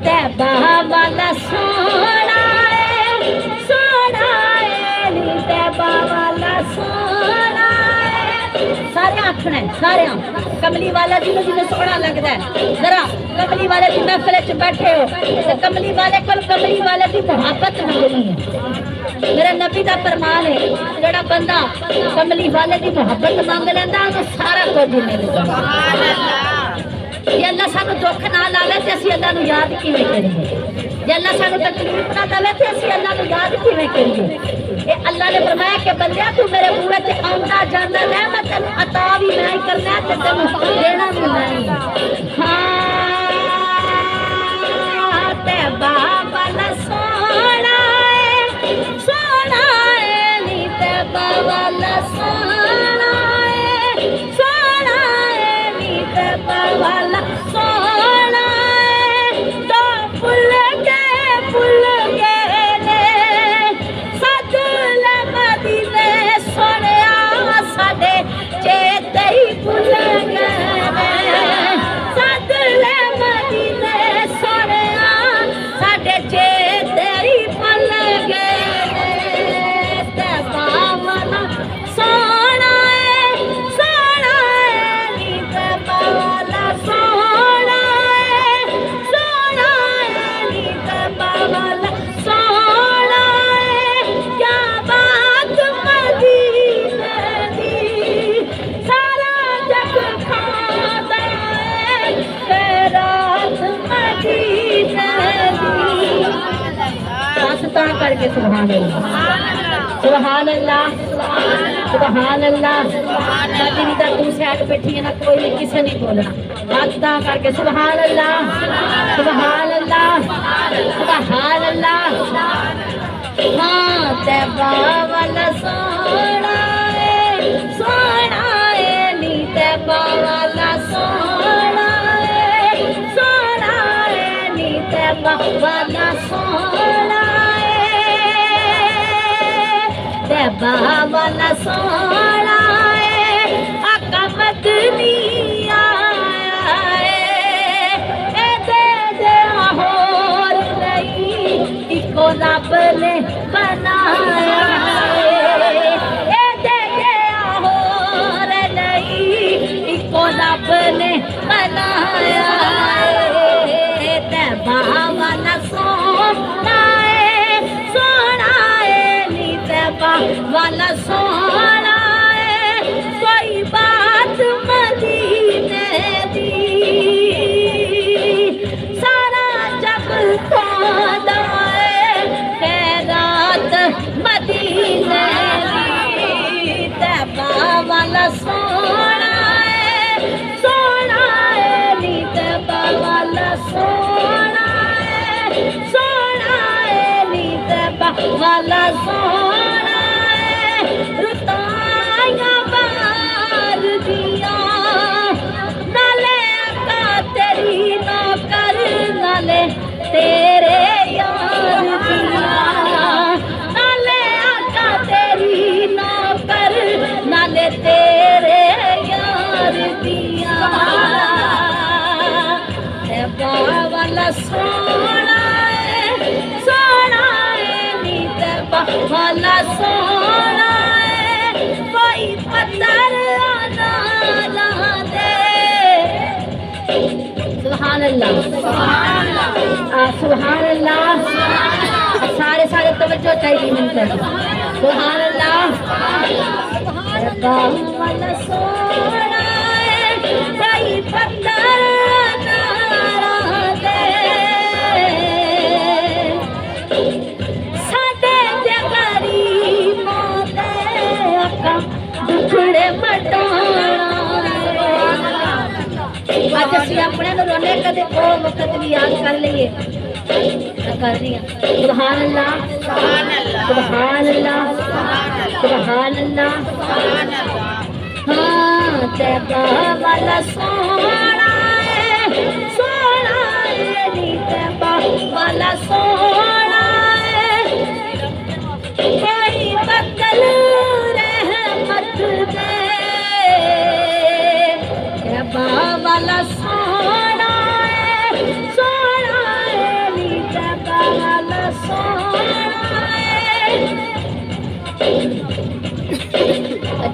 तैबा वाला सोना है नी तैबा वाला सोना है। सारे आखना है, सारे कमली वाला जिन्हें जिन्हें सोना लगता है, जरा कमली वाले की महफिल च बैठे हो तो कमली वाले को कमली वाले की मोहब्बत मंगनी है। मेरा नबी का फरमान है, जड़ा बंदा कमली वाले की मोहब्बत मांग लेंदा तो सारा कुछ मिलदा। जे अल्लाह सानू दुख ना लावे तो असीं अल्लाह नू याद किवें करिए? जे अल्लाह सानू तकलीफ ना देवे तो असीं अल्लाह नू याद किवें करिए? ये अल्लाह ने फरमाया कि बंदिया तू मेरे बूहे ते आंदा जांदा रह, मैं तेनू अता भी मैं ही करना ते तेनू देना भी मैं ही। हाँ तैबा वाला सोना है नी तैबा वाला सोना है नी तैबा वाला सोना है। तो भुल गए ने सदल मदीने सोनिया साडे चेते ही भुल गए ने, सदल मदीने सोनिया साडे चेते ही भुल गए ने। तैबा वाला सोना है नी तैबा वाला सोना है नी तैबा वाला सोना है। क्या बात मदीने दी सारा जग खादा है, खैरात मदीने दी। वास्ता करके सुभान अल्लाह, सुभान अल्लाह, सुभान अल्लाह। मदीने दा तू सैड बैठी है ना, कोई नहीं किसे नहीं बोलना। वास्ता करके सुभान अल्लाह, सुभान अल्लाह, सुभान अल्लाह। हाँ तैबा वाला सोना है नी तैबा वाला सोना है नी तैबा वाला सोना है। तैबा वाला सोना है आका मदनी आया है, ए दे होर नहीं इको रब ने बनाया है, ए दे होर नहीं इको रब ने बनाया है। तैबा वाला सोना है नी तैबा वाला सोना है। कोई बात मदीने दी सारा जग खादा है, खैरात मदीने दी। तैबा वाला सोना है नी तैबा वाला सोना है नी तैबा वाला सोना है। रुताया बार दिया नाले आका तेरी नौकर, नाले तेरे यार दिया, नाले आका तेरी नौकर, नाले तेरे यार दिया। तैबा वाला सोना है नी तैबा वाला सोना है। कोई पत्थर ना दे। सुभान अल्लाह, सुभान अल्लाह। सारे सारे तवज्जो चाहिए मिलकर। सुभान अल्लाह। तैबा वाला सोना है कोई पत्थर ना दे, साडे जे गरीबां दे आका दुखड़े मटाना। अज असीं अपने नूं रोने, कदे ओ वक्त भी याद कर लईए। कर रही हूं सुभान अल्लाह, सुभान अल्लाह, सुभान अल्लाह। हाँ तैबा वाला सोना है नी तैबा वाला सोना है। कोई बदल रहमत दे, तैबा वाला सोना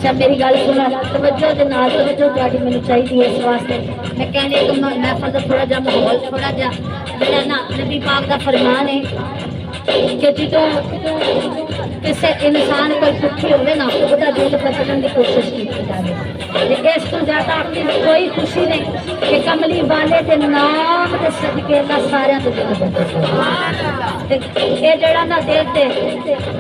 अच्छा मेरी गल सुनो तवज्जो दे नाल तवज्जो तुहाडी मैनूं चाहिदी है इस वास्ते मैं कहने एक महफल दा थोड़ा जा माहौल थोड़ा जा जेड़ा ना नबी पाक दा फरमान है कि जो किसी इंसान कोई दुखी होवे ना उसका दिल बदलने की कोशिश की जाए इस तो ज्यादा अपनी कोई खुशी नहीं कि कमली वाले के नाम के सदके का सारे तो दिल बदल ये जड़ा ना दिल से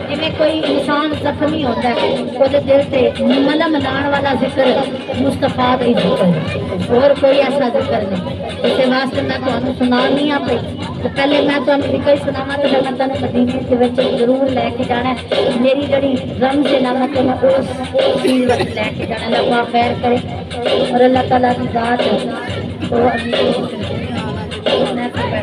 जिमें कोई इंसान जख्मी होता है वो दिल से मलम लाने वाला जिक्र मुस्तफा का ही जिक्र और कोई ऐसा जिक्र नहीं इस वास्ते मैं तुम्हें सुनानी आ पई तो पहले मैं तुम्हें जिक्र सुनावा तो मैं तुम्हें मदीने के विच जरूर लेके जाना मेरी जड़ी रमज है ना मैं तुम्हें उस चीज लेके जाना अल्लाह खैर करे और अल्लाह ताला की ज़ात